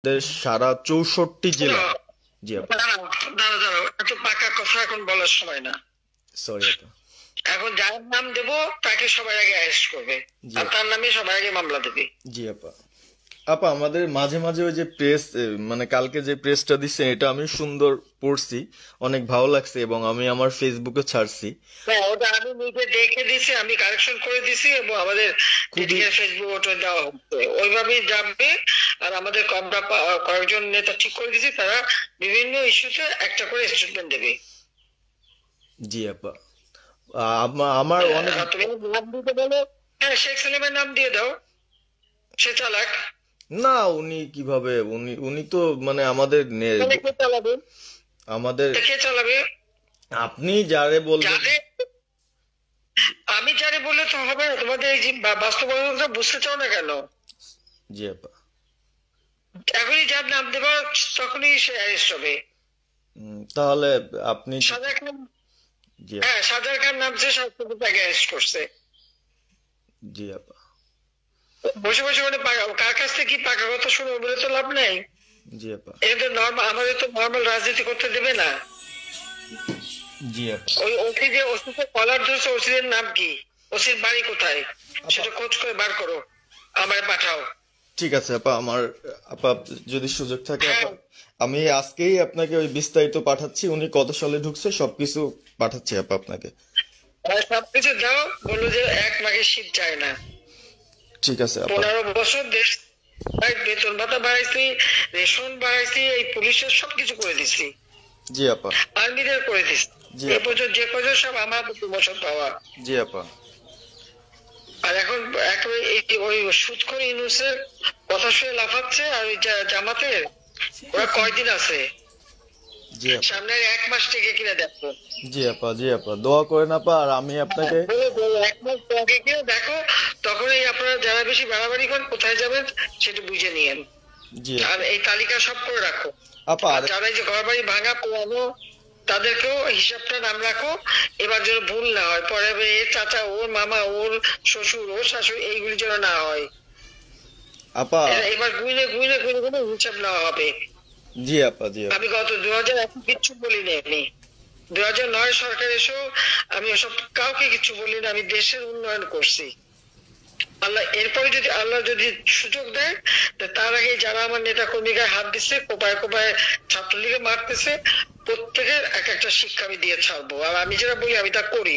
সারা 64 শোনো, জেলা। জি আপা। দাঁড়াও দাঁড়াও দাঁড়াও, এত পাকা কথা এখন বলার সময় না। সরি আপা। এখন যার নাম দেব তাকে সবার আগে অ্যারেস্ট করবে, জি আর আপা। তার নামে সবার আগে মামলা দেবে। জি আপা। আপা আমাদের মাঝে মাঝে ওই যে প্রেস, মানে কালকে যে প্রেসটা দিছে এটা আমি সুন্দর পড়ছি, অনেক ভালো লাগছে এবং আমি আমার ফেসবুকে ছাড়ছি। হ্যাঁ, ওটা আমি নিজে দেখে দিছি, আমি কারেকশন করে দিছি, এবং আমাদের খুবই। যেদিকে ফেসবুক ওটা দেওয়া হচ্ছে ওইভাবেই যাবে। আর আমাদের কয়েকজন নেতা ঠিক করে দিছি, তারা বিভিন্ন ইস্যুতে একটা করে স্টেটমেন্ট দেবে। জি আপা। আমার অনেক। আর তুমি নাম দিতে বলো। হ্যাঁ, শেখ সেলিমের নাম দিয়ে দাও, সে চালাক। না, উনি কিভাবে, উনি উনি তো মানে আমাদের তাহলে কে চালাবে? আমাদের তা কে চালাবে? আপনি যারে বলবেন। যাদের, আমি জানি বললে তো হবে না। তোমাদের এই যে বাস্তবতা বুঝতে চাও না কেন? জি আপা। এখনই যার নাম দেবা তখনই সে অ্যারেস্ট হবে। তাহলে আপনি। সাজা খান। জি আপা। হ্যাঁ, সাজার খান নামছে, সব কিন্তু তাকে অ্যারেস্ট করছে। জি আপা। বসে বসে মানে কার কাছ থেকে কি পাকা কথা শুনবো বলে তো লাভ নেই। জি আপা। এটা তো নর্মাল, আমাদের তো নর্মাল রাজনীতি করতে দেবে না। জি আপা। ওই ওসি যে ওসিকে কলার ধরছে, ওসির নাম কি, ওসির বাড়ি কোথায়, আপা সেটা খোঁজ করে বার করো, আমায় পাঠাও। ঠিক আছে আপা, আপা যদি সুযোগ থাকে হ্যাঁ, আপা, আমি আজকেই আপনাকে ওই বিস্তারিত পাঠাচ্ছি, উনি কত সালে ঢুকছে সবকিছু পাঠাচ্ছি আপা আপনাকে। আর সবকিছু দাও, বললো যে এক মাঘের শীত যায় না। ঠিক আছে আপা। 15 বছর দেশ, বেতন ভাতা বাড়াইছি, রেশন বাড়াইছি, এই পুলিশের সবকিছু করে দিছি, জি আপা। আর্মিদের করে দিছি। জি এ আপা। পর্যন্ত যে পর্যন্ত সব আমার প্রমোশন পাওয়া। জি আপা। আর এখন একেবারে ওই সুদখোর ইউনূসের কথা শুনে লাফাচ্ছে, আর ওই জামাতের, ওরা কয়দিন আছে? জি আপা। সামনে আর 1 মাস থেকে কিনা দেখো। জি আপা। জি আপা, দোয়া করেন আপা, আর আমি আপনাকে। বলো বলো, 1 মাস আগে কিনা দেখো, তখনই আপনারা যারা বেশি বাড়াবাড়ি করেন কোথায় যাবেন সেটা বুঝে নিয়েন। জি আর আপা। এই তালিকা সব করে রাখো। আপা আর আর। যারা এই যে ঘর বাড়ি ভাঙা পোড়ানো, তাদেরকেও হিসাবটা নাম রাখো, এবার যেন ভুল না হয়, পরে আবার এর চাচা, ওর মামা, ওর শ্বশুর, ওর শাশুড়ি, এইগুলি যেন না হয়। আপা। এবার গুইনে গুইনে গুইনে গুইনে হিসাব নেওয়া হবে। জি আপা। জি আপা। আমি গত 2001 কিচ্ছু বলি না, আমি 2009 সরকার এসেও আমি ওসব কাউকে কিছু বলি না, আমি দেশের উন্নয়ন করছি। আল্লাহ এরপরে যদি আল্লাহ যদি সুযোগ দেয়, তা তার আগে যারা আমার নেতা কর্মীকে হাত দিচ্ছে, কোপায় কোপায় ছাত্রলীগে মারতেছে, প্রত্যেকের এক একটা শিক্ষা আমি দিয়ে ছাড়বো। আর আমি যেটা বলি আমি তা করি।